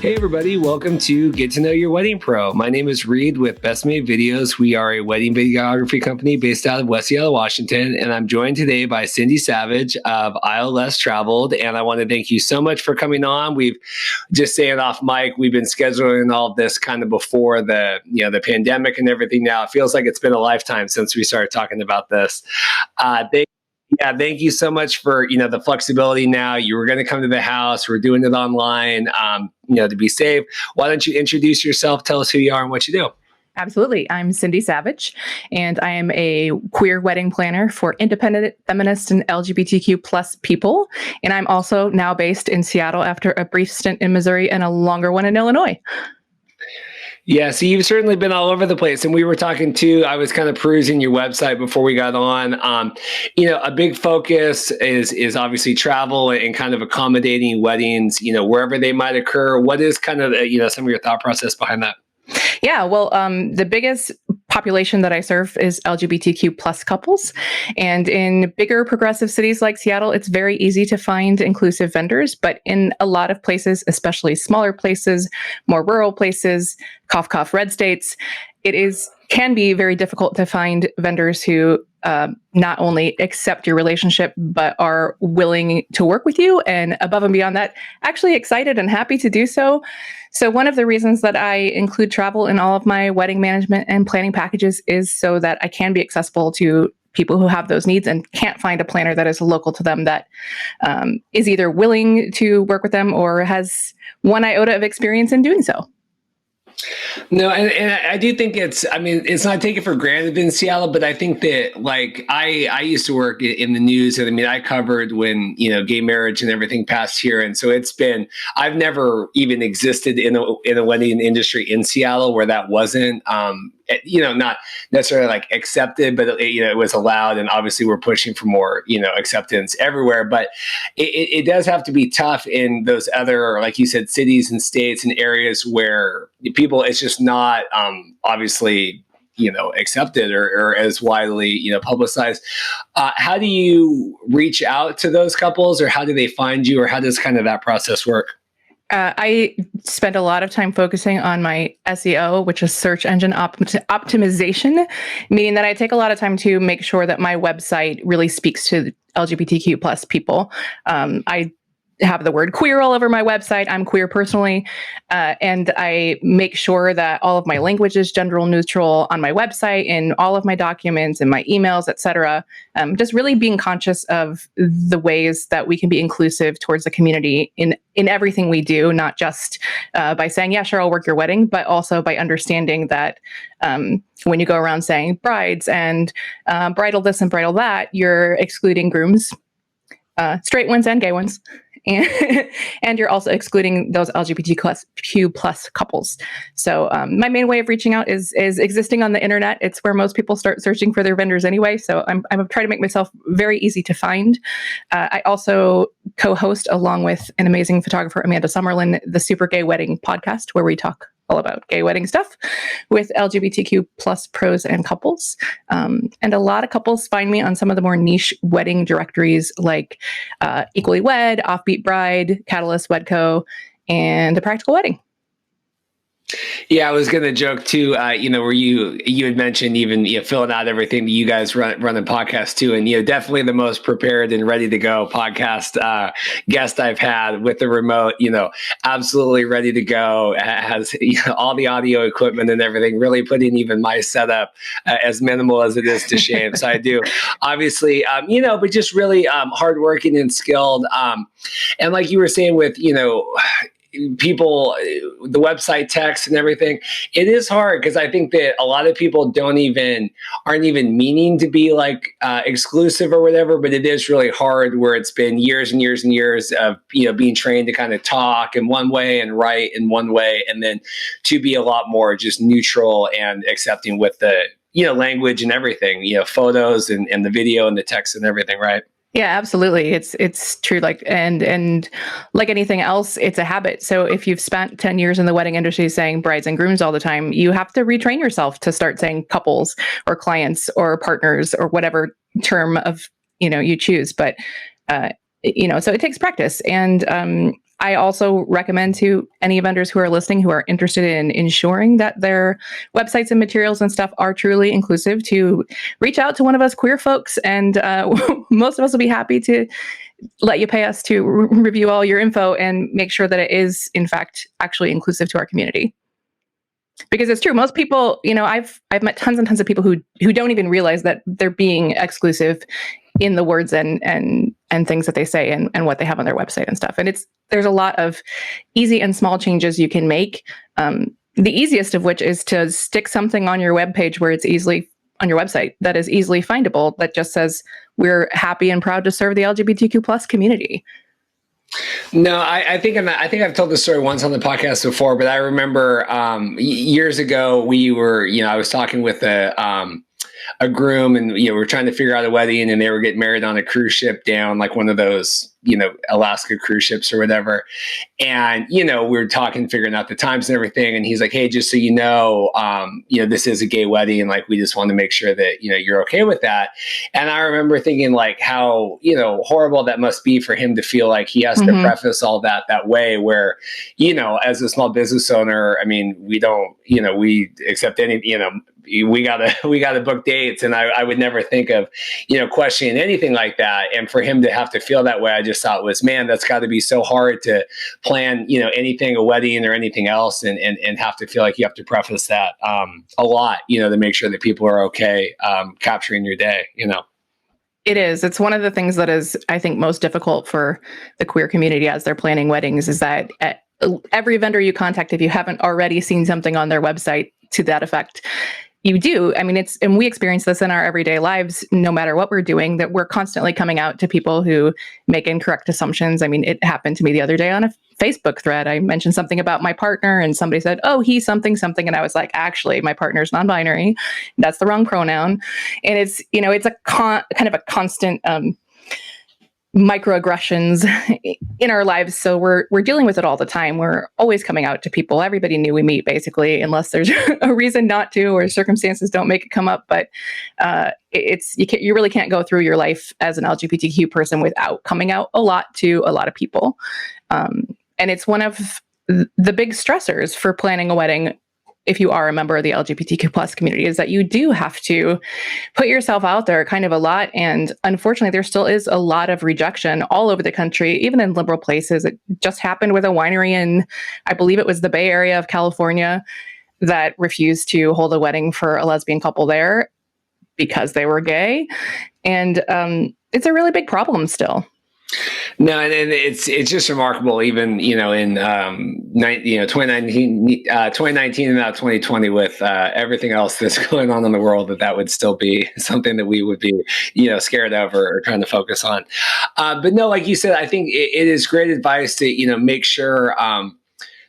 Hey everybody, welcome to Get to Know Your Wedding Pro. My name is Reed with Best Made Videos. We are a wedding videography company based out of West Seattle, Washington, and I'm joined today by Cindy Savage of Isle Less Traveled. And I want to thank you so much for coming on. We've just saying off mic, we've been scheduling all of this kind of before the pandemic and everything. Now it feels like it's been a lifetime since we started talking about this. Thank you so much for, the flexibility now. You were going to come to the house. We're doing it online, to be safe. Why don't you introduce yourself? Tell us who you are and what you do. Absolutely. I'm Cindy Savage, and I am a queer wedding planner for independent, feminist, and LGBTQ plus people. And I'm also now based in Seattle after a brief stint in Missouri and a longer one in Illinois. Yeah, so you've certainly been all over the place. And we were talking too, I was kind of perusing your website before we got on. A big focus is obviously travel and kind of accommodating weddings, wherever they might occur. What is kind of, some of your thought process behind that? Yeah, well, the biggest population that I serve is LGBTQ plus couples. And in bigger progressive cities like Seattle, it's very easy to find inclusive vendors. But in a lot of places, especially smaller places, more rural places, cough, cough, red states, can be very difficult to find vendors who not only accept your relationship, but are willing to work with you, and above and beyond that, actually excited and happy to do so. So one of the reasons that I include travel in all of my wedding management and planning packages is so that I can be accessible to people who have those needs and can't find a planner that is local to them that is either willing to work with them or has one iota of experience in doing so. No, and I do think it's not taken for granted in Seattle, but I think that I used to work in the news, and I covered when, gay marriage and everything passed here. And so I've never even existed in a wedding industry in Seattle where that wasn't, not necessarily accepted, but it was allowed. And obviously we're pushing for more, acceptance everywhere, but it does have to be tough in those other, like you said, cities and states and areas where people, it's just not obviously accepted or as widely publicized. How do you reach out to those couples, or how do they find you, or how does kind of that process work? I spend a lot of time focusing on my SEO, which is search engine optimization, meaning that I take a lot of time to make sure that my website really speaks to LGBTQ plus people. I have the word queer all over my website. I'm queer personally. And I make sure that all of my language is gender neutral on my website, in all of my documents, in my emails, etc. Just really being conscious of the ways that we can be inclusive towards the community in everything we do, not just by saying, yeah, sure, I'll work your wedding, but also by understanding that when you go around saying brides and bridal this and bridal that, you're excluding grooms, straight ones and gay ones. And you're also excluding those LGBTQ plus couples. So my main way of reaching out is existing on the internet. It's where most people start searching for their vendors anyway. So I'm trying to make myself very easy to find. I also co-host, along with an amazing photographer, Amanda Summerlin, the Super Gay Wedding podcast, where we talk all about gay wedding stuff with LGBTQ plus pros and couples. And a lot of couples find me on some of the more niche wedding directories like Equally Wed, Offbeat Bride, Catalyst Wedco, and A Practical Wedding. Yeah, I was going to joke too, where you had mentioned even filling out everything that you guys run a podcast too. And, definitely the most prepared and ready to go podcast guest I've had with the remote, absolutely ready to go, has all the audio equipment and everything, really putting even my setup as minimal as it is to shame. So I do, obviously, but just really hardworking and skilled. And like you were saying with, people, the website text and everything, it is hard because I think that a lot of people aren't even meaning to be exclusive or whatever, but it is really hard where it's been years and years and years of, being trained to kind of talk in one way and write in one way, and then to be a lot more just neutral and accepting with the, language and everything, photos and the video and the text and everything, right? Yeah, absolutely. It's true. And like anything else, it's a habit. So if you've spent 10 years in the wedding industry saying brides and grooms all the time, you have to retrain yourself to start saying couples or clients or partners or whatever term of, you choose. But, so it takes practice. And I also recommend to any vendors who are listening who are interested in ensuring that their websites and materials and stuff are truly inclusive to reach out to one of us queer folks. And most of us will be happy to let you pay us to review all your info and make sure that it is, in fact, actually inclusive to our community. Because it's true. Most people, I've met tons and tons of people who don't even realize that they're being exclusive in the words and things that they say and what they have on their website and stuff. And there's a lot of easy and small changes you can make. The easiest of which is to stick something on your webpage where it's easily on your website that is easily findable that just says we're happy and proud to serve the LGBTQ plus community. No, I think I've told this story once on the podcast before, but I remember years ago I was talking with a groom, and we were trying to figure out a wedding, and they were getting married on a cruise ship down like one of those Alaska cruise ships or whatever. And we were talking, figuring out the times and everything, and he's like, "Hey, just so you know, this is a gay wedding, and like we just want to make sure that you're okay with that." And I remember thinking like how horrible that must be for him to feel like he has to preface all that way, where as a small business owner, I mean, we don't we accept any we gotta book dates, and I would never think of questioning anything like that. And for him to have to feel that way, I just thought was, man, that's got to be so hard to plan anything, a wedding or anything else, and have to feel like you have to preface that a lot to make sure that people are okay capturing your day. It is. It's one of the things that is, I think, most difficult for the queer community as they're planning weddings, is that every vendor you contact, if you haven't already seen something on their website to that effect, you do. I mean, and we experience this in our everyday lives, no matter what we're doing, that we're constantly coming out to people who make incorrect assumptions. I mean, it happened to me the other day on a Facebook thread. I mentioned something about my partner and somebody said, "Oh, he's something, something." And I was like, actually, my partner's non-binary. That's the wrong pronoun. And it's a kind of a constant microaggressions in our lives. So we're dealing with it all the time. We're always coming out to people, everybody new we meet, basically, unless there's a reason not to, or circumstances don't make it come up. But you really can't go through your life as an LGBTQ person without coming out a lot to a lot of people. And it's one of the big stressors for planning a wedding, if you are a member of the LGBTQ plus community, is that you do have to put yourself out there kind of a lot. And unfortunately, there still is a lot of rejection all over the country, even in liberal places. It just happened with a winery in, I believe it was the Bay Area of California, that refused to hold a wedding for a lesbian couple there because they were gay. And it's a really big problem still. No, and it's just remarkable, even in 2019 and now 2020, with everything else that's going on in the world, that would still be something that we would be scared of or trying to focus on. But no, like you said, I think it is great advice to make sure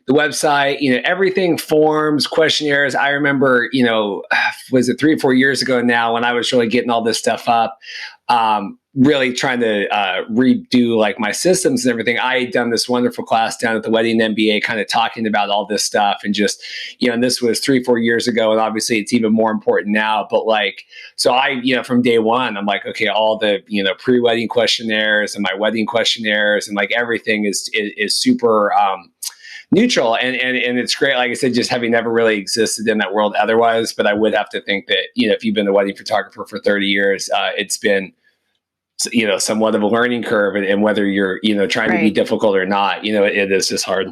the website, everything, forms, questionnaires. I remember, was it 3 or 4 years ago now, when I was really getting all this stuff up, really trying to redo like my systems and everything. I had done this wonderful class down at the Wedding MBA, kind of talking about all this stuff, and just, and this was 3 or 4 years ago, and obviously it's even more important now. But like, so I, from day one, I'm like, okay, all the, pre-wedding questionnaires and my wedding questionnaires and like everything is super, neutral, and it's great. Like I said, just having never really existed in that world otherwise. But I would have to think that if you've been a wedding photographer for 30 years, it's been somewhat of a learning curve, and whether you're trying to be difficult or not, it is just hard.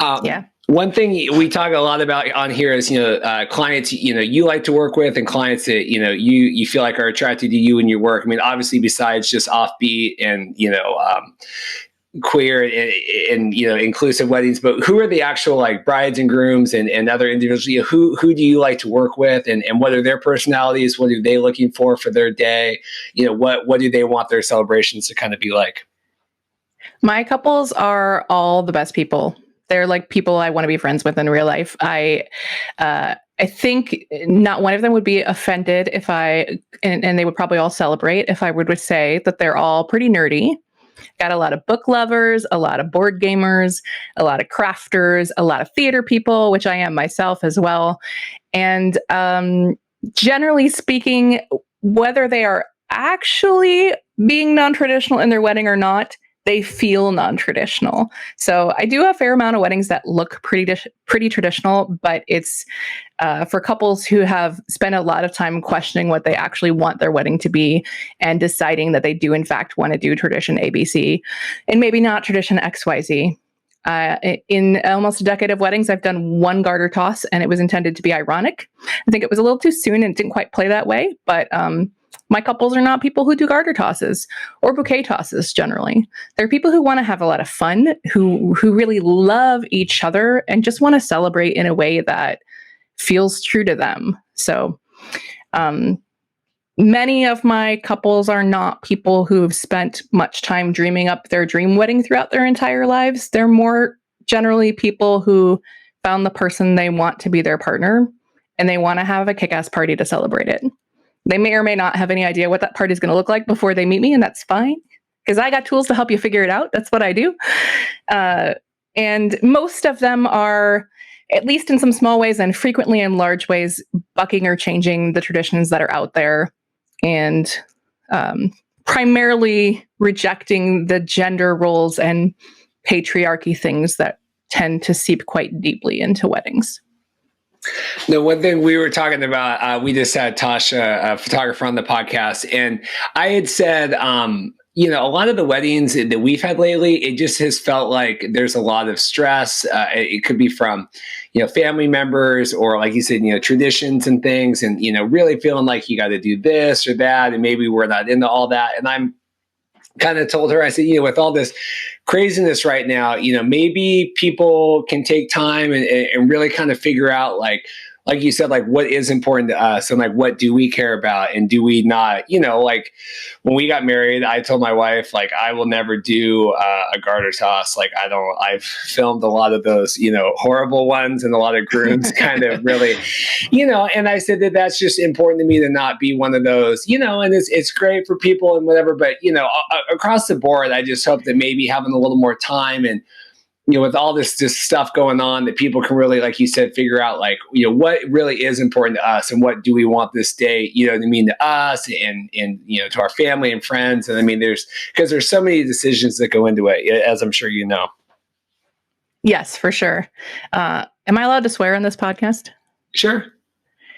Yeah. One thing we talk a lot about on here is clients you like to work with, and clients that you feel like are attracted to you and your work. I mean, obviously, besides just offbeat and queer and inclusive weddings, but who are the actual like brides and grooms and other individuals? Who do you like to work with, and what are their personalities? What are they looking for their day? What do they want their celebrations to kind of be like? My couples are all the best people. They're like people I want to be friends with in real life. I think not one of them would be offended if and they would probably all celebrate if I would say that they're all pretty nerdy. Got a lot of book lovers, a lot of board gamers, a lot of crafters, a lot of theater people, which I am myself as well. And generally speaking, whether they are actually being non-traditional in their wedding or not, they feel non-traditional. So I do a fair amount of weddings that look pretty traditional, but it's for couples who have spent a lot of time questioning what they actually want their wedding to be and deciding that they do in fact want to do tradition ABC and maybe not tradition XYZ. In almost a decade of weddings, I've done one garter toss, and it was intended to be ironic. I think it was a little too soon and it didn't quite play that way, but my couples are not people who do garter tosses or bouquet tosses generally. They're people who want to have a lot of fun, who really love each other and just want to celebrate in a way that feels true to them. So many of my couples are not people who've spent much time dreaming up their dream wedding throughout their entire lives. They're more generally people who found the person they want to be their partner, and they want to have a kick-ass party to celebrate it. They may or may not have any idea what that party is going to look like before they meet me, and that's fine, because I got tools to help you figure it out. That's what I do. And most of them are, at least in some small ways and frequently in large ways, bucking or changing the traditions that are out there, and primarily rejecting the gender roles and patriarchy things that tend to seep quite deeply into weddings. The one thing we were talking about, we just had Tasha, a photographer, on the podcast, and I had said, a lot of the weddings that we've had lately, it just has felt like there's a lot of stress. It could be from, family members, or like you said, traditions and things, and, really feeling like you got to do this or that, and maybe we're not into all that. And I'm kind of told her, I said, with all this craziness right now, maybe people can take time and really kind of figure out, like you said, like what is important to us, and like what do we care about, and do we not, like when we got married, I told my wife, like, I will never do a garter toss. Like, I've filmed a lot of those, horrible ones, and a lot of grooms kind of really, and I said that's just important to me to not be one of those, and it's great for people and whatever, but, across the board, I just hope that maybe having a little more time and, with all this stuff going on, that people can really, like you said, figure out, like, what really is important to us, and what do we want this day, to mean to us and to our family and friends. And I mean, because there's so many decisions that go into it, as I'm sure you know. Yes, for sure. Am I allowed to swear on this podcast? Sure.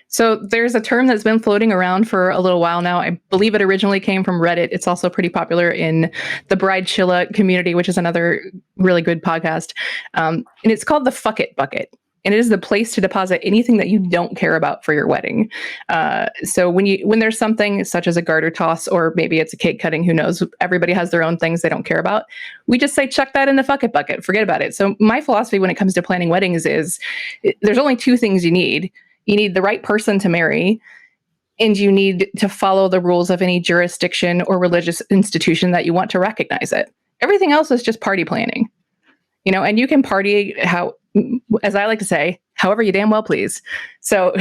So there's a term that's been floating around for a little while now. I believe it originally came from Reddit. It's also pretty popular in the Bridechilla community, which is another really good podcast. And it's called the fuck it bucket. And it is the place to deposit anything that you don't care about for your wedding. So when there's something such as a garter toss, or maybe it's a cake cutting, who knows, everybody has their own things they don't care about. We just say, chuck that in the fuck it bucket, forget about it. So my philosophy when it comes to planning weddings is there's only two things you need. You need the right person to marry, and you need to follow the rules of any jurisdiction or religious institution that you want to recognize it. Everything else is just party planning, and you can party how, as I like to say, however you damn well please. So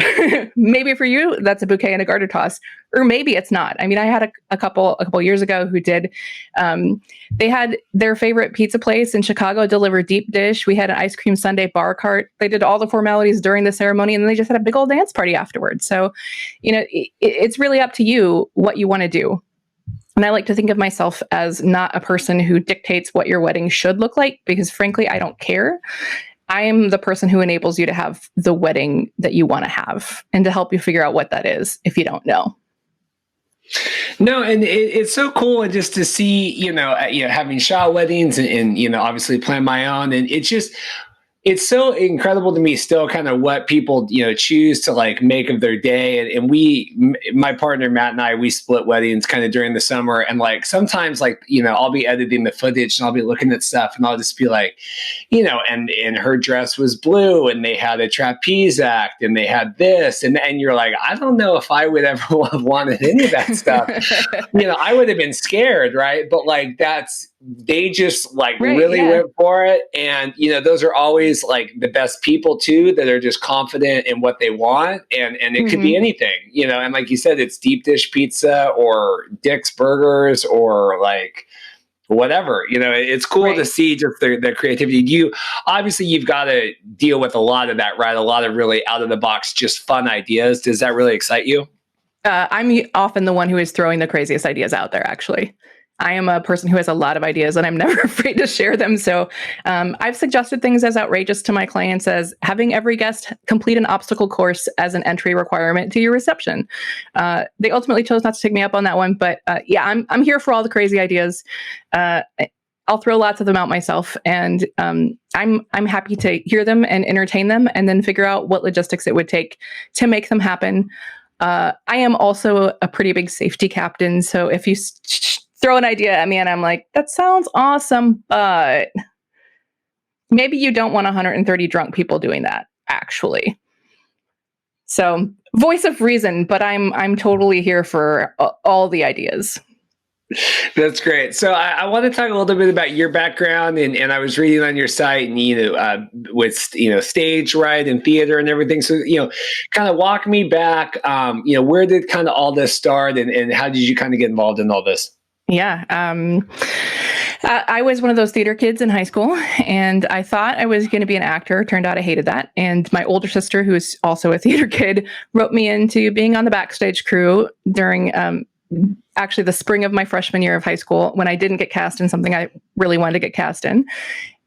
maybe for you, that's a bouquet and a garter toss, or maybe it's not. I mean, I had a couple years ago who did, they had their favorite pizza place in Chicago deliver deep dish. We had an ice cream sundae bar cart. They did all the formalities during the ceremony, and then they just had a big old dance party afterwards. So, it's really up to you what you want to do. And I like to think of myself as not a person who dictates what your wedding should look like, because frankly, I don't care. I am the person who enables you to have the wedding that you want to have, and to help you figure out what that is if you don't know. No, and it's so cool just to see, having shot weddings and obviously plan my own, and it's so incredible to me still kind of what people, choose to like make of their day. And my partner, Matt, and we split weddings kind of during the summer. And like, sometimes like, I'll be editing the footage and I'll be looking at stuff and I'll just be like, and her dress was blue and they had a trapeze act and they had this. And you're like, I don't know if I would ever have wanted any of that stuff. I would have been scared. Right. But like, they just like really went for it. And, those are always like the best people too, that are just confident in what they want. And it could be anything, and like you said, it's deep dish pizza or Dick's Burgers or like whatever, it's cool to see just the creativity. You've got to deal with a lot of that, right? A lot of really out of the box, just fun ideas. Does that really excite you? I'm often the one who is throwing the craziest ideas out there, actually. I am a person who has a lot of ideas and I'm never afraid to share them. So I've suggested things as outrageous to my clients as having every guest complete an obstacle course as an entry requirement to your reception. They ultimately chose not to take me up on that one, but yeah, I'm here for all the crazy ideas. I'll throw lots of them out myself, and I'm happy to hear them and entertain them, and then figure out what logistics it would take to make them happen. I am also a pretty big safety captain, so if you throw an idea at me and I'm like, that sounds awesome, but maybe you don't want 130 drunk people doing that, actually. So, voice of reason, but I'm totally here for all the ideas. That's great. So I want to talk a little bit about your background, and I was reading on your site, and with stage, right, and theater and everything. So kind of walk me back. Where did kind of all this start, and how did you kind of get involved in all this? Yeah. I was one of those theater kids in high school, and I thought I was going to be an actor. Turned out I hated that. And my older sister, who is also a theater kid, wrote me into being on the backstage crew during actually the spring of my freshman year of high school, when I didn't get cast in something I really wanted to get cast in.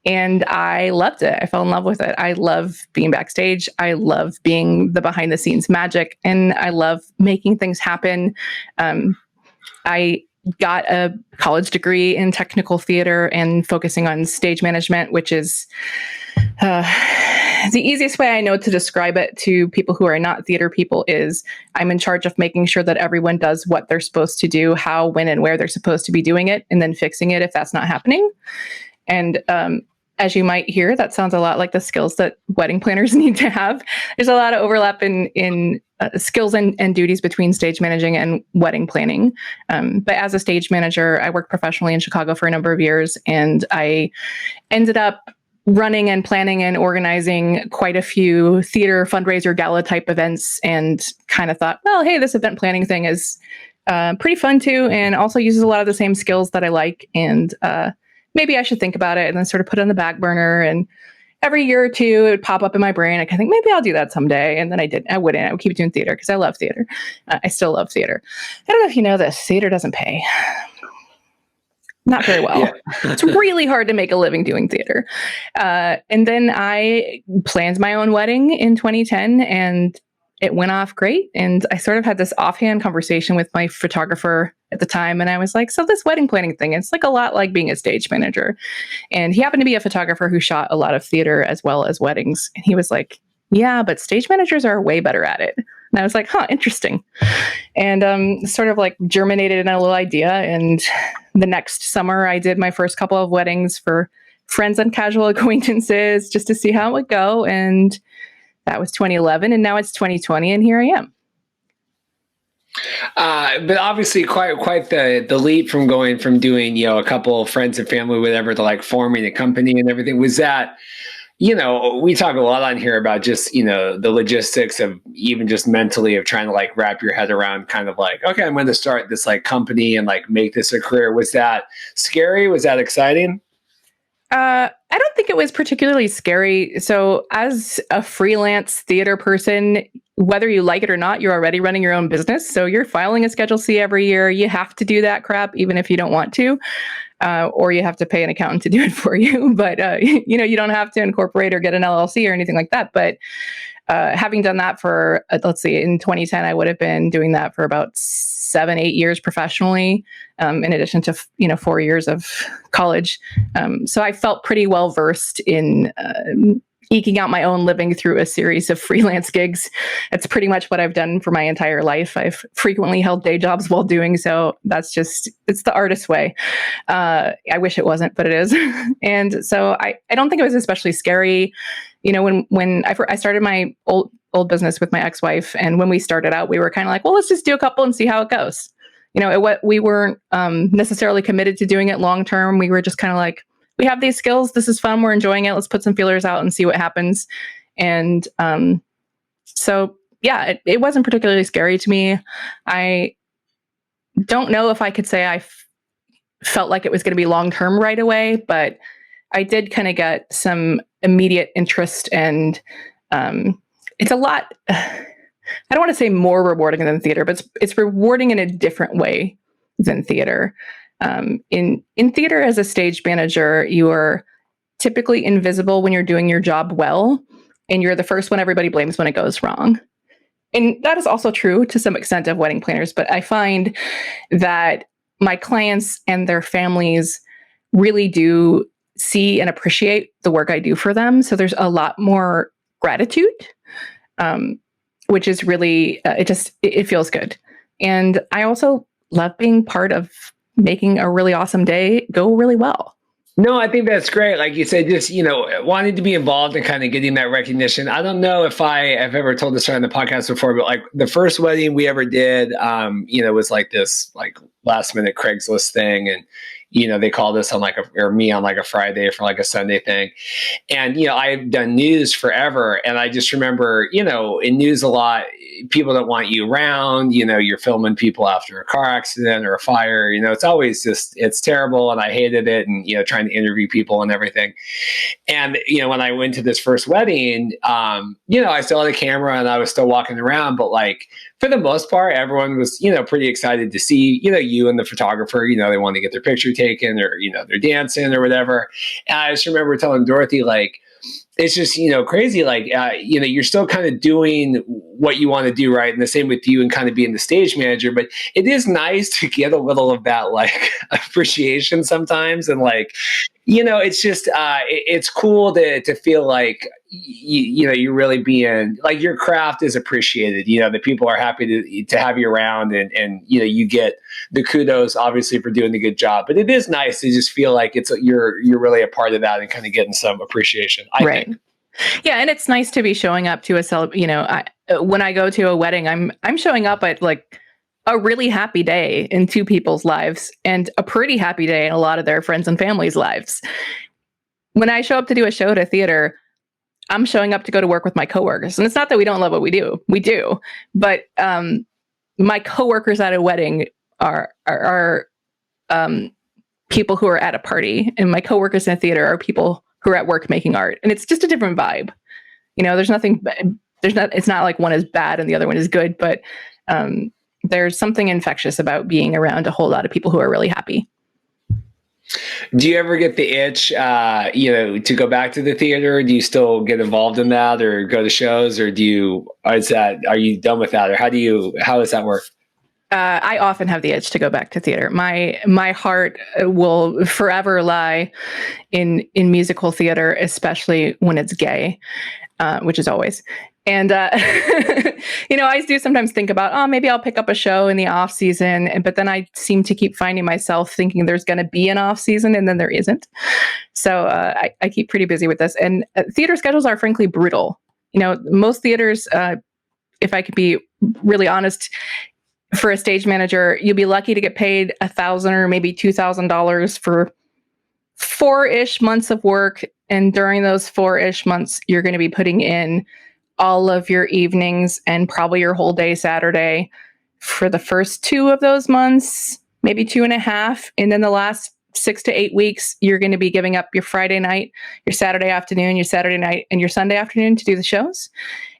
And I loved it. I fell in love with it. I love being backstage. I love being the behind the scenes magic, and I love making things happen. I got a college degree in technical theater and focusing on stage management, which is the easiest way I know to describe it to people who are not theater people is I'm in charge of making sure that everyone does what they're supposed to do, how, when, and where they're supposed to be doing it, and then fixing it if that's not happening. And as you might hear, that sounds a lot like the skills that wedding planners need to have. There's a lot of overlap in skills and duties between stage managing and wedding planning. But as a stage manager, I worked professionally in Chicago for a number of years, and I ended up running and planning and organizing quite a few theater fundraiser gala type events, and kind of thought, well, hey, this event planning thing is pretty fun too, and also uses a lot of the same skills that I like, and maybe I should think about it, and then sort of put it on the back burner. And every year or two, it would pop up in my brain. I kind of think maybe I'll do that someday, and then I wouldn't. I would keep doing theater because I love theater. I still love theater. I don't know if you know this, theater doesn't pay. Not very well. Yeah. It's really hard to make a living doing theater. And then I planned my own wedding in 2010, and it went off great. And I sort of had this offhand conversation with my photographer at the time. And I was like, so this wedding planning thing, it's like a lot like being a stage manager. And he happened to be a photographer who shot a lot of theater as well as weddings. And he was like, yeah, but stage managers are way better at it. And I was like, huh, interesting. And sort of like germinated in a little idea. And the next summer, I did my first couple of weddings for friends and casual acquaintances just to see how it would go. And that was 2011. And now it's 2020. And here I am. But obviously quite the leap from going from doing, a couple of friends and family, whatever, to like forming a company and everything. Was that, we talk a lot on here about just, the logistics of even just mentally of trying to like wrap your head around kind of like, okay, I'm going to start this like company and like make this a career. Was that scary? Was that exciting? I don't think it was particularly scary. So as a freelance theater person, whether you like it or not, you're already running your own business. So you're filing a Schedule C every year. You have to do that crap, even if you don't want to, or you have to pay an accountant to do it for you. But, you don't have to incorporate or get an LLC or anything like that. But having done that for, let's see, in 2010, I would have been doing that for about 7-8 years professionally, in addition to 4 years of college. So I felt pretty well versed in eking out my own living through a series of freelance gigs. That's pretty much what I've done for my entire life. I've frequently held day jobs while doing so. It's the artist's way. I wish it wasn't, but it is. And so I don't think it was especially scary. When I started my old business with my ex-wife, and when we started out, we were kind of like, well, let's just do a couple and see how it goes. We weren't necessarily committed to doing it long term. We were just kind of like, we have these skills. This is fun. We're enjoying it. Let's put some feelers out and see what happens. And so, yeah, it wasn't particularly scary to me. I don't know if I could say I felt like it was going to be long term right away, but I did kind of get some immediate interest, and it's a lot. I don't want to say more rewarding than theater, but it's rewarding in a different way than theater. In theater, as a stage manager, you are typically invisible when you're doing your job well, and you're the first one everybody blames when it goes wrong. And that is also true to some extent of wedding planners, but I find that my clients and their families really do see and appreciate the work I do for them. So there's a lot more gratitude, which is really, it feels good. And I also love being part of making a really awesome day go really well. No, I think that's great. Like you said, just, wanting to be involved and kind of getting that recognition. I don't know if I've ever told this on the podcast before, but like the first wedding we ever did, was like this like last minute Craigslist thing. And, they called us on me on like a Friday for like a Sunday thing. And, I've done news forever. And I just remember, in news a lot, people don't want you around, you're filming people after a car accident or a fire, it's always just, it's terrible. And I hated it. And, trying to interview people and everything. And, when I went to this first wedding, I still had a camera and I was still walking around, but like, for the most part, everyone was, pretty excited to see, you and the photographer, they want to get their picture taken or, they're dancing or whatever. And I just remember telling Dorothy, like, it's just, crazy. Like, you're still kind of doing what you want to do, right? And the same with you and kind of being the stage manager. But it is nice to get a little of that, like, appreciation sometimes. And like, it's just, it's cool to feel like, you're really being, like, your craft is appreciated. The people are happy to have you around and you get the kudos, obviously, for doing a good job. But it is nice to just feel like you're really a part of that and kind of getting some appreciation, I think. Yeah, and it's nice to be showing up to when I go to a wedding, I'm showing up at like a really happy day in two people's lives and a pretty happy day in a lot of their friends and family's lives. When I show up to do a show at a theater, I'm showing up to go to work with my coworkers. And it's not that we don't love what we do. We do. But my coworkers at a wedding are people who are at a party. And my coworkers in a theater are people who are at work making art. And it's just a different vibe. It's not like one is bad and the other one is good. But there's something infectious about being around a whole lot of people who are really happy. Do you ever get the itch, to go back to the theater? Do you still get involved in that or go to shows, or are you done with that, or how does that work? I often have the itch to go back to theater. My heart will forever lie in musical theater, especially when it's gay, which is always. And, I do sometimes think about, maybe I'll pick up a show in the off season. But then I seem to keep finding myself thinking there's going to be an off season and then there isn't. So I keep pretty busy with this. And theater schedules are frankly brutal. Most theaters, if I could be really honest, for a stage manager, you'll be lucky to get paid $1,000 or maybe $2,000 for 4-ish months of work. And during those 4-ish months, you're going to be putting in all of your evenings and probably your whole day Saturday for the first 2 of those months, maybe 2.5. And then the last 6 to 8 weeks, you're going to be giving up your Friday night, your Saturday afternoon, your Saturday night, and your Sunday afternoon to do the shows.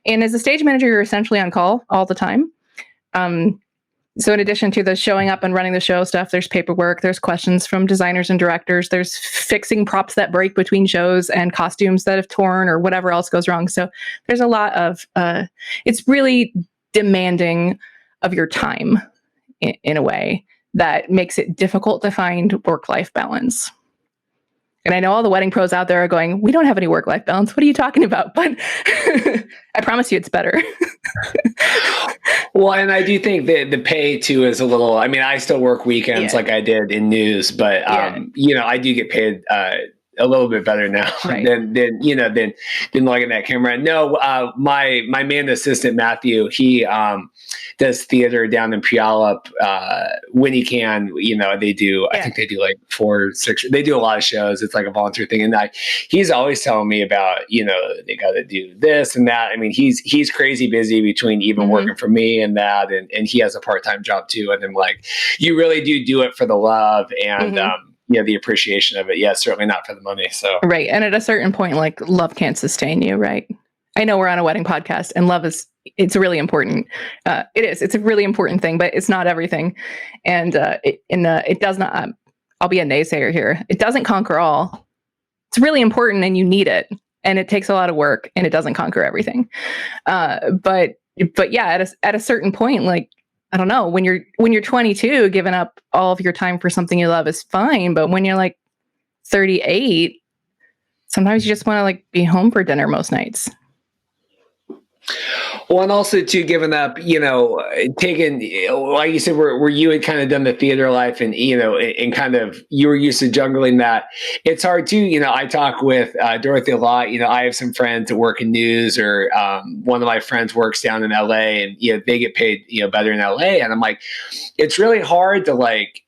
And as a stage manager, you're essentially on call all the time. So in addition to the showing up and running the show stuff, there's paperwork, there's questions from designers and directors, there's fixing props that break between shows and costumes that have torn or whatever else goes wrong. So there's a lot of, it's really demanding of your time in a way that makes it difficult to find work-life balance. And I know all the wedding pros out there are going, we don't have any work-life balance. What are you talking about? But I promise you it's better. Well, and I do think that the pay too is a little, I still work weekends like I did in news, but, I do get paid a little bit better now than logging that camera. No, my main assistant, Matthew, he does theater down in Puyallup when he can. They do, I think they do like 4, 6, they do a lot of shows. It's like a volunteer thing. And he's always telling me about, they got to do this and that. He's crazy busy between even working for me and that. And he has a part-time job too. And then like, you really do it for the love and, the appreciation of it. Yeah, certainly not for the money. So right. And at a certain point, like love can't sustain you, right? I know we're on a wedding podcast and love it's really important. It's a really important thing, but it's not everything. And it does not, I'll be a naysayer here. It doesn't conquer all. It's really important and you need it. And it takes a lot of work and it doesn't conquer everything. But yeah, at a certain point, like, I don't know, when you're 22, giving up all of your time for something you love is fine. But when you're like 38, sometimes you just want to like be home for dinner most nights. Well, and also too, giving up, taking, like you said, where you had kind of done the theater life and, and kind of, you were used to juggling that. It's hard too. I talk with Dorothy a lot. I have some friends that work in news, or one of my friends works down in LA, and, they get paid, better in LA. And I'm like, it's really hard to like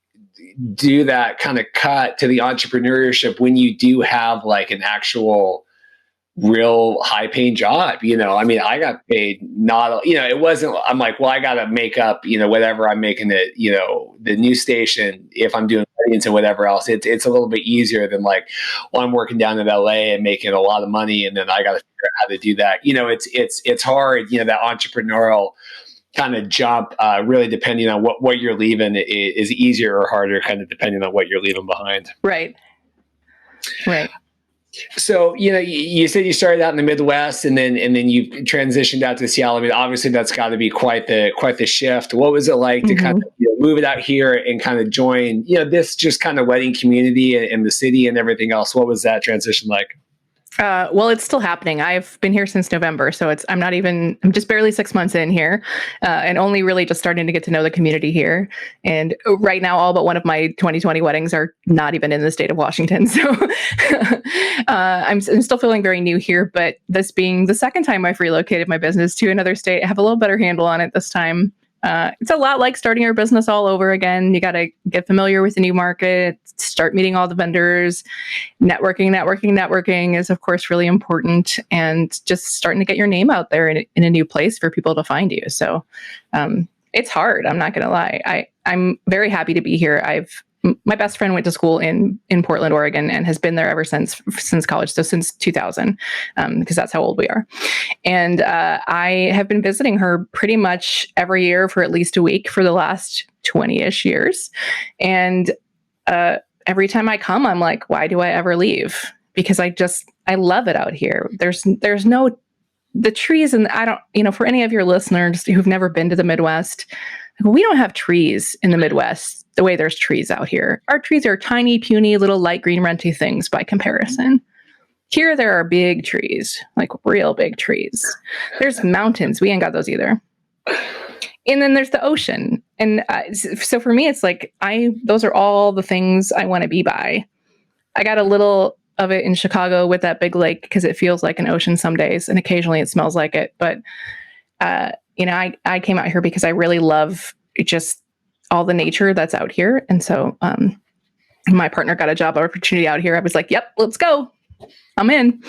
do that kind of cut to the entrepreneurship when you do have like an actual real high paying job. I mean, I got paid not, it wasn't, I'm like, well, I got to make up, whatever I'm making it, the news station, if I'm doing audience and whatever else, it's a little bit easier than like, well, I'm working down in LA and making a lot of money. And then I got to figure out how to do that. It's hard, that entrepreneurial kind of jump, really depending on what you're leaving is easier or harder, kind of depending on what you're leaving behind. Right. So, you said you started out in the Midwest and then you transitioned out to Seattle. I mean, obviously that's got to be quite the shift. What was it like to kind of move it out here and kind of join, this just kind of wedding community and the city and everything else? What was that transition like? Well, it's still happening. I've been here since November, so I'm just barely 6 months in here, and only really just starting to get to know the community here. And right now, all but one of my 2020 weddings are not even in the state of Washington. So I'm still feeling very new here, but this being the second time I've relocated my business to another state, I have a little better handle on it this time. It's a lot like starting your business all over again. You got to get familiar with the new market, start meeting all the vendors. Networking is, of course, really important. And just starting to get your name out there in a new place for people to find you. So it's hard. I'm not going to lie. I'm very happy to be here. My best friend went to school in Portland, Oregon, and has been there ever since college. So since 2000, because that's how old we are. And I have been visiting her pretty much every year for at least a week for the last 20-ish years. And every time I come, I'm like, why do I ever leave? Because I love it out here. There's no, the trees, and I don't, for any of your listeners who've never been to the Midwest, we don't have trees in the Midwest the way there's trees out here. Our trees are tiny, puny, little light green renty things by comparison. Here, there are big trees, like real big trees. There's mountains. We ain't got those either. And then there's the ocean. And so for me, it's like, those are all the things I want to be by. I got a little of it in Chicago with that big lake because it feels like an ocean some days, and occasionally it smells like it. But, I came out here because I really love just all the nature that's out here. And so my partner got a job opportunity out here. I was like, yep, let's go. I'm in.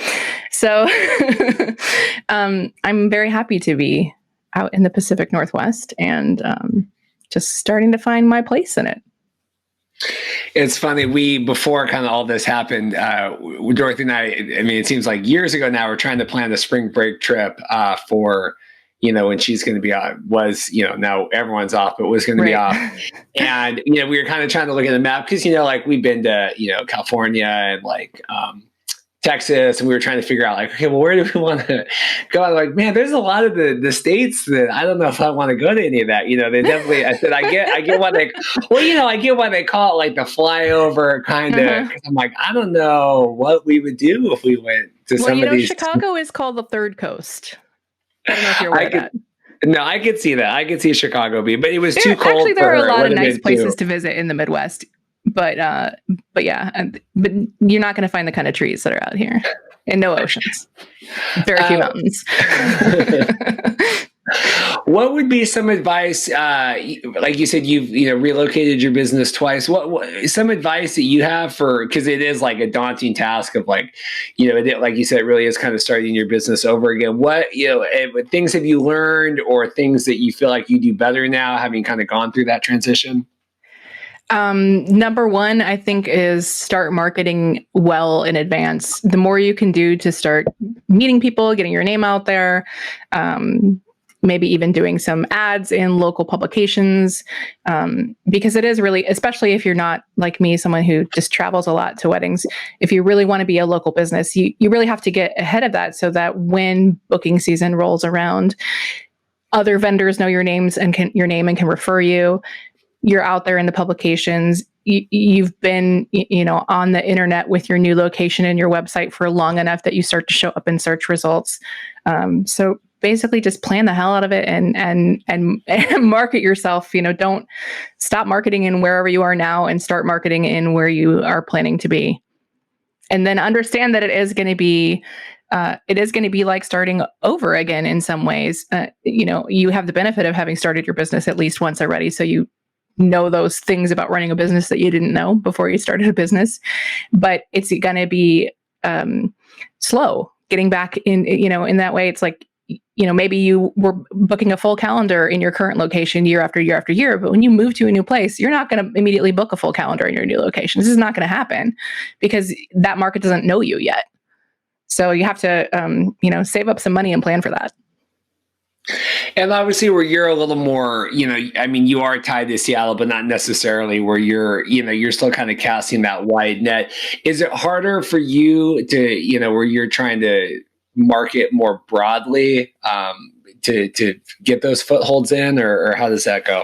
So I'm very happy to be out in the Pacific Northwest and just starting to find my place in it. It's funny. Before kind of all this happened, Dorothy and I mean, it seems like years ago now, we're trying to plan the spring break trip for, when she's going to be off, now everyone's off, but was going to be off. And, we were kind of trying to look at the map because, like we've been to, California and like Texas, and we were trying to figure out like, okay, well, where do we want to go? I'm like, man, there's a lot of the states that I don't know if I want to go to any of that. They definitely, I said, I get what they, I get why they call it like the flyover kind of, I'm like, I don't know what we would do if we went to some of these. Chicago is called the Third Coast. I don't know if you're aware of that. No, I could see that. I could see Chicago be, but it was too cold. Actually, there are a lot of nice places to visit in the Midwest, but yeah, but you're not going to find the kind of trees that are out here, and no oceans, very few mountains. What would be some advice? Like you said, you've relocated your business twice. What some advice that you have because it is like a daunting task of like, like you said, it really is kind of starting your business over again. What things have you learned, or things that you feel like you do better now, having kind of gone through that transition? Number one, I think, is start marketing well in advance. The more you can do to start meeting people, getting your name out there, maybe even doing some ads in local publications, because it is really, especially if you're not like me, someone who just travels a lot to weddings, if you really want to be a local business, you really have to get ahead of that so that when booking season rolls around, other vendors know your names and can refer you. You're out there in the publications. You've been, on the internet with your new location and your website for long enough that you start to show up in search results. So basically, just plan the hell out of it and market yourself. Don't stop marketing in wherever you are now and start marketing in where you are planning to be. And then understand that it is going to be like starting over again in some ways. You have the benefit of having started your business at least once already, so you know those things about running a business that you didn't know before you started a business. But it's going to be slow getting back in that way. It's like, maybe you were booking a full calendar in your current location year after year after year, but when you move to a new place, you're not going to immediately book a full calendar in your new location. This is not going to happen because that market doesn't know you yet. So you have to, save up some money and plan for that. And obviously where you're a little more, you are tied to Seattle, but not necessarily where you're still kind of casting that wide net. Is it harder for you to, where you're trying to market more broadly, to get those footholds in, or how does that go?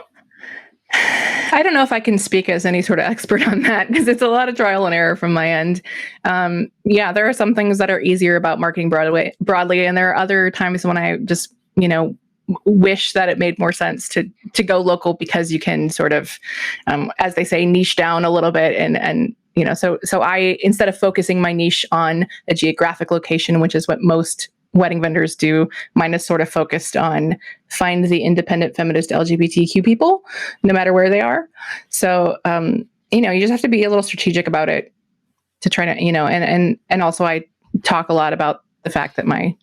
I don't know if I can speak as any sort of expert on that because it's a lot of trial and error from my end. There are some things that are easier about marketing broadly, and there are other times when I just, wish that it made more sense to go local because you can sort of, as they say, niche down a little bit and so I, instead of focusing my niche on a geographic location, which is what most wedding vendors do, mine is sort of focused on find the independent feminist LGBTQ people, no matter where they are. So, you just have to be a little strategic about it to try to, and also I talk a lot about the fact that my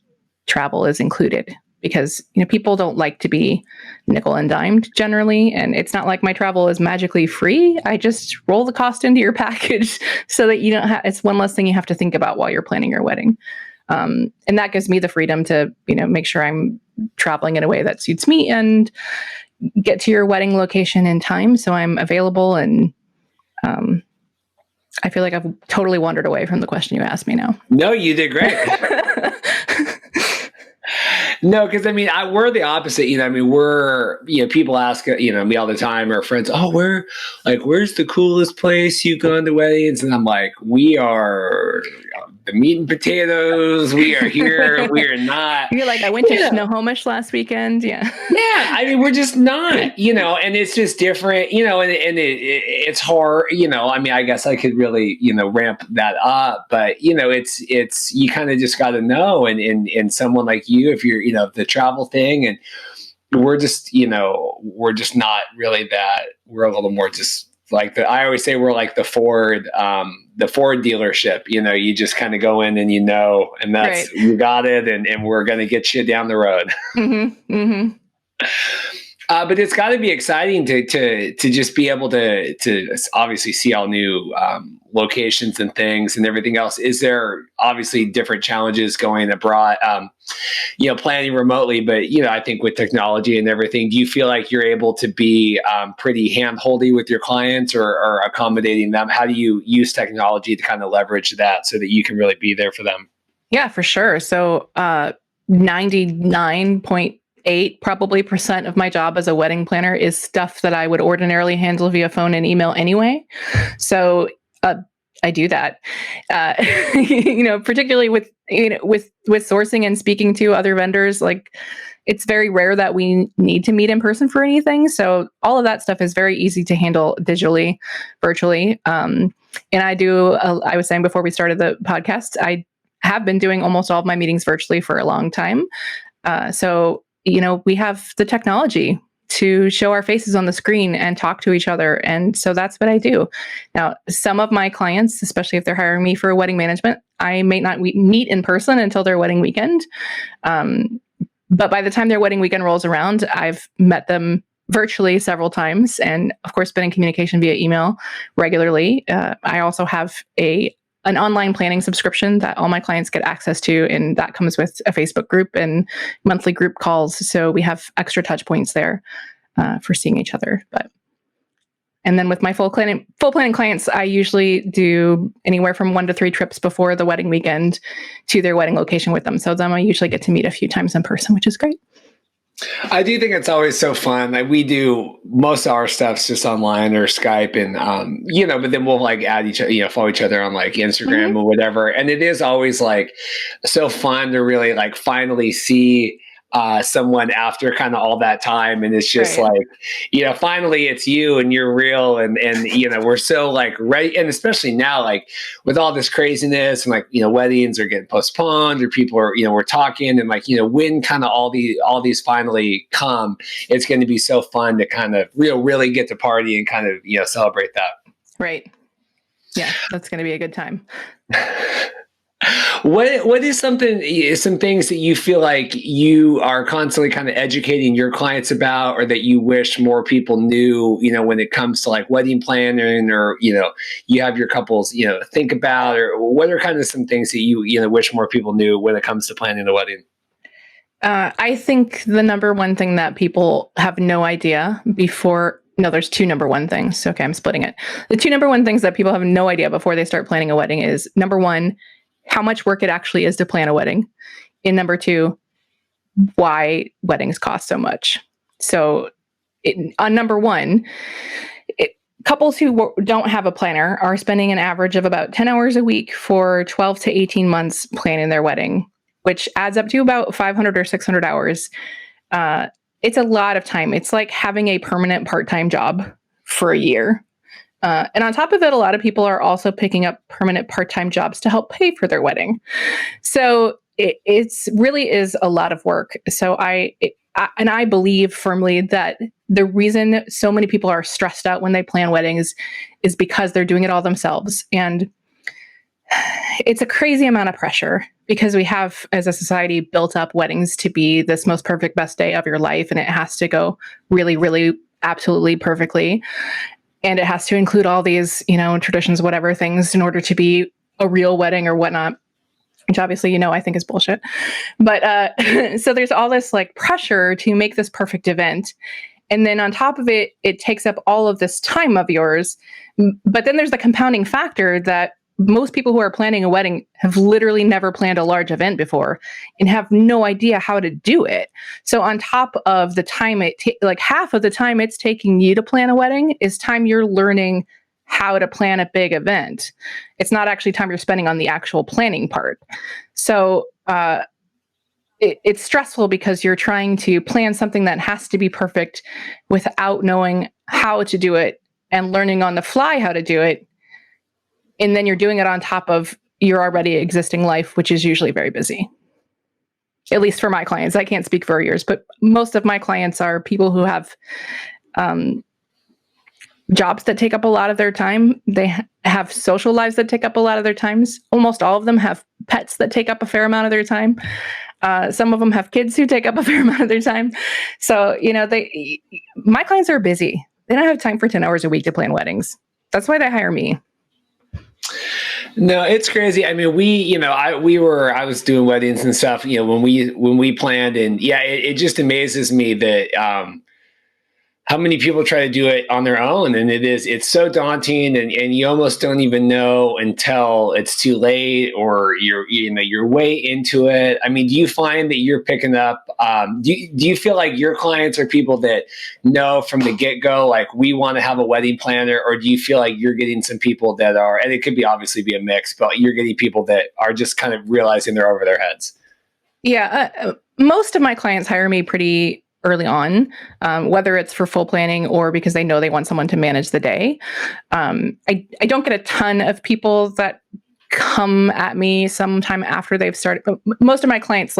travel is included because, people don't like to be nickel and dimed generally. And it's not like my travel is magically free. I just roll the cost into your package so that you don't have, it's one less thing you have to think about while you're planning your wedding. And that gives me the freedom to, make sure I'm traveling in a way that suits me and get to your wedding location in time. So I'm available. And I feel like I've totally wandered away from the question you asked me now. No, you did great. No, because we're the opposite. We're people ask me all the time, or friends, where's the coolest place you've gone to weddings? And I'm like, we are the meat and potatoes. We are here. We are not. You're like, I went to Snohomish last weekend. Yeah. Yeah. We're just not. And it's just different. And it's hard. I guess I could really ramp that up, but it's you kind of just got to know, and someone like you, if you're the travel thing, and we're just not really that. We're a little more just like I always say we're like the Ford dealership. You just kind of go in and and that's right. You got it, and we're gonna get you down the road. Mm-hmm. Mm-hmm. But it's got to be exciting to just be able to obviously see all new locations and things and everything else. Is there obviously different challenges going abroad, planning remotely? But I think with technology and everything, do you feel like you're able to be pretty handholdy with your clients or accommodating them? How do you use technology to kind of leverage that so that you can really be there for them? Yeah, for sure. So 99.8% of my job as a wedding planner is stuff that I would ordinarily handle via phone and email anyway. So I do that, particularly with sourcing and speaking to other vendors. Like, it's very rare that we need to meet in person for anything. So all of that stuff is very easy to handle digitally, virtually. And I do, I was saying before we started the podcast, I have been doing almost all of my meetings virtually for a long time. So we have the technology to show our faces on the screen and talk to each other. And so that's what I do. Now, some of my clients, especially if they're hiring me for wedding management, I may not meet in person until their wedding weekend. But by the time their wedding weekend rolls around, I've met them virtually several times and, of course, been in communication via email regularly. I also have a an online planning subscription that all my clients get access to, and that comes with a Facebook group and monthly group calls. So we have extra touch points there for seeing each other. And then with my full planning clients, I usually do anywhere from 1 to 3 trips before the wedding weekend to their wedding location with them. So then I usually get to meet a few times in person, which is great. I do think it's always so fun. Like we do most of our stuff's just online or Skype, and but then we'll like add each other, follow each other on like Instagram or whatever. And it is always like so fun to really like finally see someone after kind of all that time, and it's just like finally it's you and you're real, and we're so like ready, and especially now like with all this craziness and like weddings are getting postponed or people are we're talking, and like when kind of all these finally come, it's going to be so fun to kind of really get to party and kind of celebrate that. Right. Yeah, that's going to be a good time. What is some things that you feel like you are constantly kind of educating your clients about, or that you wish more people knew, when it comes to like wedding planning, or, you have your couples, think about, or what are kind of some things that you wish more people knew when it comes to planning a wedding? I think the number one thing that people have no idea before, no, there's 2 number one things. Okay, I'm splitting it. The 2 number one things that people have no idea before they start planning a wedding is, number 1, how much work it actually is to plan a wedding. And number 2, why weddings cost so much. So on number 1, couples who don't have a planner are spending an average of about 10 hours a week for 12 to 18 months planning their wedding, which adds up to about 500 or 600 hours. It's a lot of time. It's like having a permanent part-time job for a year. And on top of it, a lot of people are also picking up permanent part-time jobs to help pay for their wedding. So it's really is a lot of work. So I believe firmly that the reason so many people are stressed out when they plan weddings is because they're doing it all themselves. And it's a crazy amount of pressure because we have, as a society, built up weddings to be this most perfect, best day of your life. And it has to go really, really, absolutely perfectly. And it has to include all these, traditions, whatever things in order to be a real wedding or whatnot, which obviously, I think is bullshit. But so there's all this like pressure to make this perfect event. And then on top of it, it takes up all of this time of yours. But then there's the compounding factor that most people who are planning a wedding have literally never planned a large event before and have no idea how to do it. So on top of the time half of the time it's taking you to plan a wedding is time you're learning how to plan a big event. It's not actually time you're spending on the actual planning part. So it's stressful because you're trying to plan something that has to be perfect without knowing how to do it and learning on the fly how to do it. And then you're doing it on top of your already existing life, which is usually very busy. At least for my clients. I can't speak for yours, but most of my clients are people who have jobs that take up a lot of their time. They have social lives that take up a lot of their times. Almost all of them have pets that take up a fair amount of their time. Some of them have kids who take up a fair amount of their time. So, my clients are busy. They don't have time for 10 hours a week to plan weddings. That's why they hire me. No, it's crazy. I mean, I was doing weddings and stuff, when we planned, and it just amazes me that, how many people try to do it on their own, and it's so daunting, and you almost don't even know until it's too late, or you're way into it. I mean, do you find that you're picking up, do you feel like your clients are people that know from the get-go, like, we want to have a wedding planner, or do you feel like you're getting some people that are, and it could obviously be a mix, but you're getting people that are just kind of realizing they're over their heads? Yeah, most of my clients hire me pretty early on, whether it's for full planning or because they know they want someone to manage the day. I don't get a ton of people that come at me sometime after they've started. But most of my clients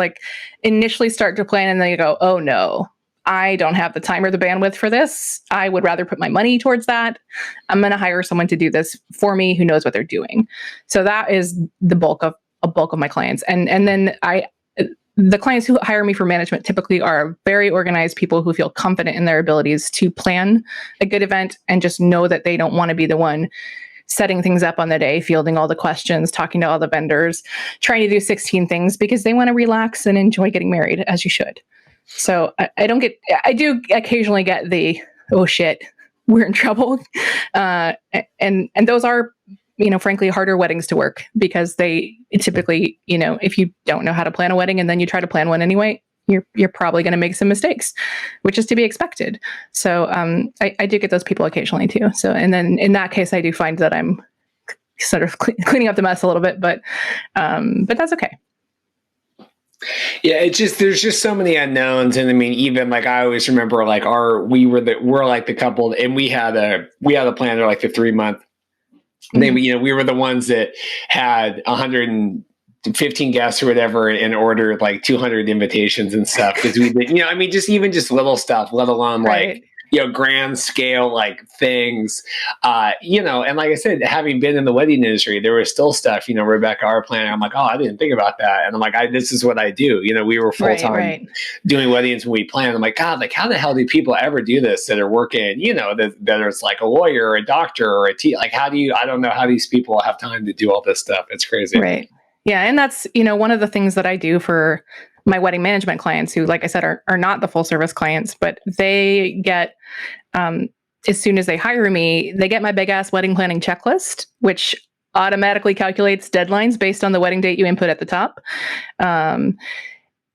initially start to plan and they go, oh no, I don't have the time or the bandwidth for this. I would rather put my money towards that. I'm going to hire someone to do this for me who knows what they're doing. So that is the bulk of my clients. And then the clients who hire me for management typically are very organized people who feel confident in their abilities to plan a good event and just know that they don't want to be the one setting things up on the day, fielding all the questions, talking to all the vendors, trying to do 16 things because they want to relax and enjoy getting married, as you should. So I do occasionally get the, oh shit, we're in trouble. And those are, frankly, harder weddings to work because they typically, if you don't know how to plan a wedding and then you try to plan one anyway, you're probably going to make some mistakes, which is to be expected. So I do get those people occasionally too. So, and then in that case, I do find that I'm sort of cleaning up the mess a little bit, but that's okay. Yeah, there's just so many unknowns, and I mean, even like I always remember, like we're like the couple, and we had a planner like the 3-month. Mm-hmm. We were the ones that had 115 guests or whatever, and ordered like 200 invitations and stuff because we did, just little stuff, let alone like grand scale like things, and like I said, having been in the wedding industry, there was still stuff, Rebecca, our planner, I'm like, oh, I didn't think about that. And I'm like, this is what I do. We were full-time doing weddings when we planned. I'm like, God, like how the hell do people ever do this that are working, that it's like a lawyer or a doctor or like, I don't know how these people have time to do all this stuff. It's crazy. Right. Yeah. And that's, one of the things that I do for my wedding management clients who, like I said, are not the full service clients, but they get, as soon as they hire me, they get my big ass wedding planning checklist, which automatically calculates deadlines based on the wedding date you input at the top.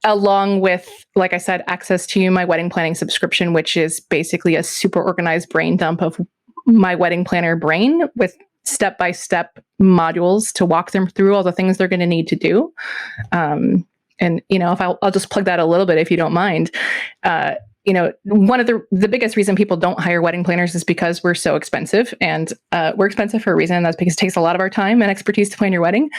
Along with, like I said, access to my wedding planning subscription, which is basically a super organized brain dump of my wedding planner brain with step-by-step modules to walk them through all the things they're going to need to do. And, if I'll just plug that a little bit, if you don't mind, one of the biggest reason people don't hire wedding planners is because we're so expensive, and we're expensive for a reason. That's because it takes a lot of our time and expertise to plan your wedding.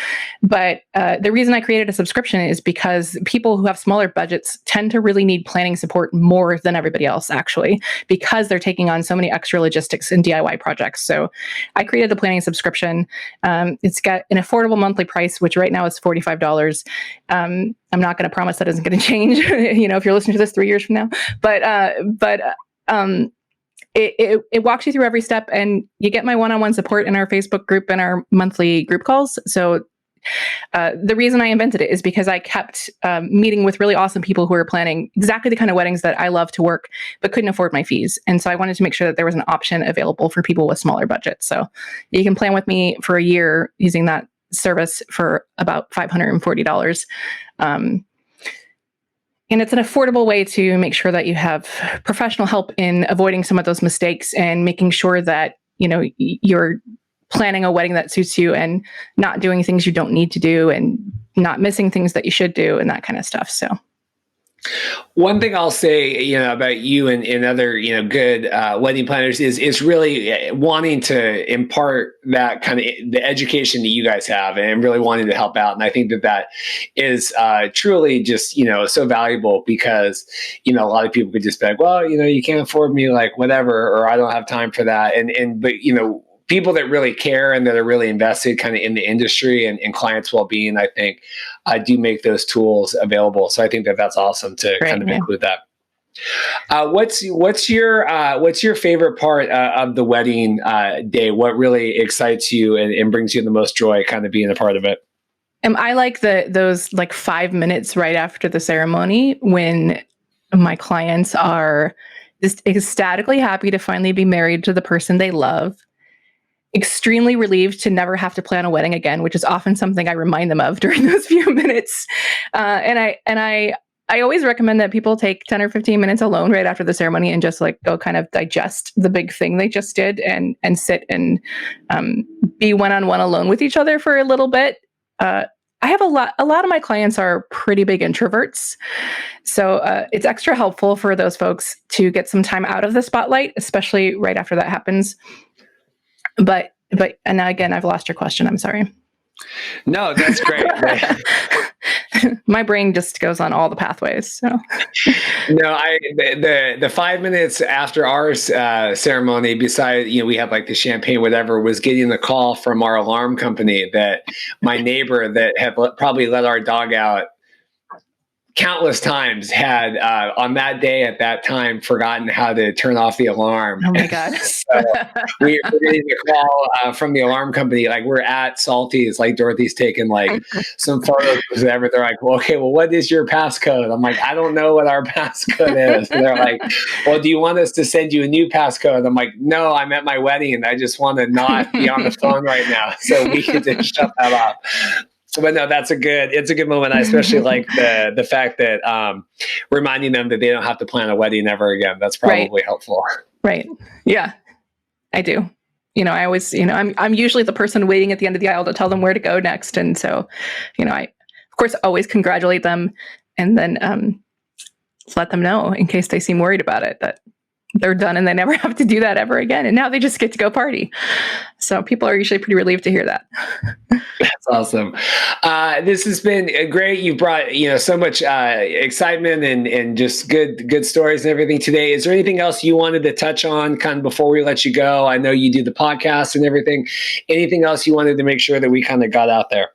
But the reason I created a subscription is because people who have smaller budgets tend to really need planning support more than everybody else, actually, because they're taking on so many extra logistics and DIY projects. So I created the planning subscription. It's got an affordable monthly price, which right now is $45. I'm not going to promise that isn't going to change, if you're listening to this 3 years from now, but it walks you through every step, and you get my one-on-one support in our Facebook group and our monthly group calls. So the reason I invented it is because I kept meeting with really awesome people who were planning exactly the kind of weddings that I love to work, but couldn't afford my fees. And so I wanted to make sure that there was an option available for people with smaller budgets. So you can plan with me for a year using that service for about $540. And it's an affordable way to make sure that you have professional help in avoiding some of those mistakes and making sure that, you're planning a wedding that suits you and not doing things you don't need to do and not missing things that you should do and that kind of stuff. So one thing I'll say, about you and other, good wedding planners is really wanting to impart that kind of the education that you guys have and really wanting to help out. And I think that is truly just, so valuable because, a lot of people could just be like, well, you can't afford me, like whatever, or I don't have time for that. But people that really care and that are really invested kind of in the industry and clients' well-being, I think, do make those tools available. So I think that's awesome to kind of include that. What's your favorite part of the wedding day? What really excites you and brings you the most joy kind of being a part of it? I like those like 5 minutes right after the ceremony when my clients are just ecstatically happy to finally be married to the person they love. Extremely relieved to never have to plan a wedding again, which is often something I remind them of during those few minutes. And I always recommend that people take 10 or 15 minutes alone right after the ceremony and just like go kind of digest the big thing they just did and sit and be one-on-one alone with each other for a little bit. I have a lot of my clients are pretty big introverts. So it's extra helpful for those folks to get some time out of the spotlight, especially right after that happens. But and now again, I've lost your question. I'm sorry. No, that's great. My brain just goes on all the pathways. So no, the 5 minutes after our ceremony, besides, we had like the champagne, whatever, was getting the call from our alarm company that my neighbor that had probably let our dog out countless times had on that day at that time forgotten how to turn off the alarm. Oh my God. So we're getting a call from the alarm company. Like, we're at Salty's, like Dorothy's taking like some photos, whatever. They're like, well, okay, well, what is your passcode? I'm like, I don't know what our passcode is. And they're like, well, do you want us to send you a new passcode? I'm like, no, I'm at my wedding and I just want to not be on the phone right now. So we can just shut that off. But no, it's a good moment. I especially like the fact that reminding them that they don't have to plan a wedding ever again. That's probably helpful. Right. Yeah, I do. I always, I'm usually the person waiting at the end of the aisle to tell them where to go next. And so, I, of course, always congratulate them and then let them know in case they seem worried about it that they're done and they never have to do that ever again. And now they just get to go party. So people are usually pretty relieved to hear that. That's awesome. This has been great. You've brought, so much excitement and just good stories and everything today. Is there anything else you wanted to touch on kind of before we let you go? I know you do the podcast and everything. Anything else you wanted to make sure that we kind of got out there?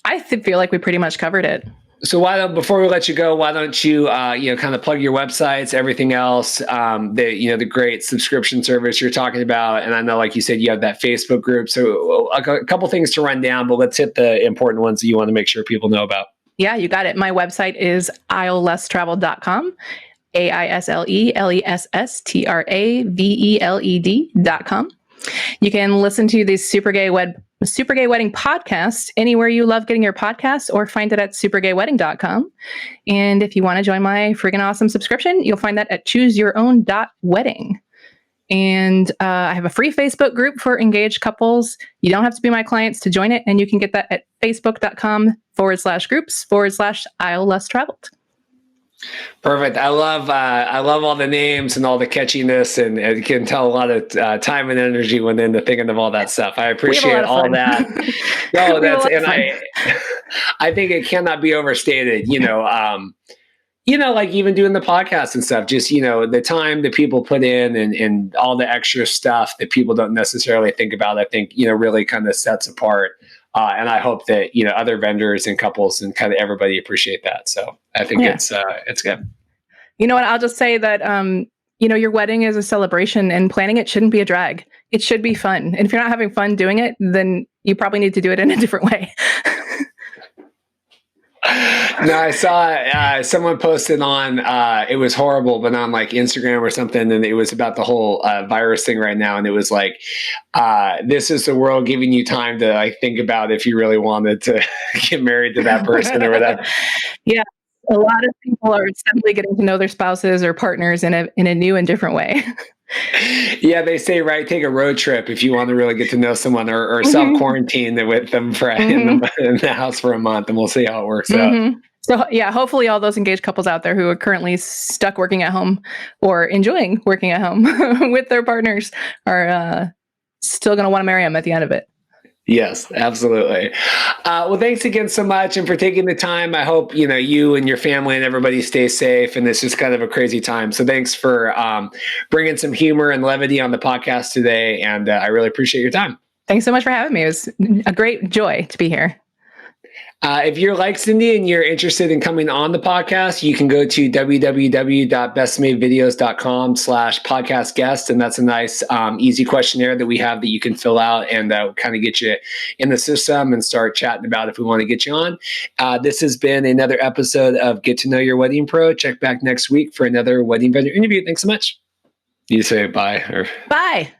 I feel like we pretty much covered it. So before we let you go, why don't you, kind of plug your websites, everything else, the great subscription service you're talking about. And I know, like you said, you have that Facebook group. So a couple things to run down, but let's hit the important ones that you want to make sure people know about. Yeah, you got it. My website is islesstraveled.com, AISLELESSTRAVELED.com. You can listen to the Super Gay Wedding podcast anywhere you love getting your podcasts, or find it at supergaywedding.com. And if you want to join my freaking awesome subscription, you'll find that at chooseyourown.wedding. And I have a free Facebook group for engaged couples. You don't have to be my clients to join it. And you can get that at facebook.com/groups/ILesTraveled. Perfect. I love all the names and all the catchiness, and you can tell a lot of time and energy went into thinking of all that stuff. I appreciate all that. No, I think it cannot be overstated. Like even doing the podcast and stuff, just, the time that people put in and all the extra stuff that people don't necessarily think about, I think, really kind of sets apart. And I hope that, other vendors and couples and kind of everybody appreciate that. So I think it's good. You know what? I'll just say that, your wedding is a celebration, and planning it shouldn't be a drag. It should be fun. And if you're not having fun doing it, then you probably need to do it in a different way. No, I saw someone posted on, it was horrible, but on like Instagram or something. And it was about the whole virus thing right now. And it was like, this is the world giving you time to like think about if you really wanted to get married to that person or whatever. Yeah. A lot of people are suddenly getting to know their spouses or partners in a new and different way. Yeah, they say, right, take a road trip if you want to really get to know someone, or self-quarantine with them in the house for a month, and we'll see how it works out. So yeah, hopefully all those engaged couples out there who are currently stuck working at home or enjoying working at home with their partners are still going to want to marry them at the end of it. Yes, absolutely. Well, thanks again so much, and for taking the time. I hope you and your family and everybody stay safe. And this is kind of a crazy time, so thanks for bringing some humor and levity on the podcast today. And I really appreciate your time. Thanks so much for having me. It was a great joy to be here. If you're like Cindy and you're interested in coming on the podcast, you can go to www.bestmadevideos.com/podcast guest. And that's a nice, easy questionnaire that we have that you can fill out and kind of get you in the system and start chatting about if we want to get you on. This has been another episode of Get to Know Your Wedding Pro. Check back next week for another wedding vendor interview. Thanks so much. You say bye. Bye.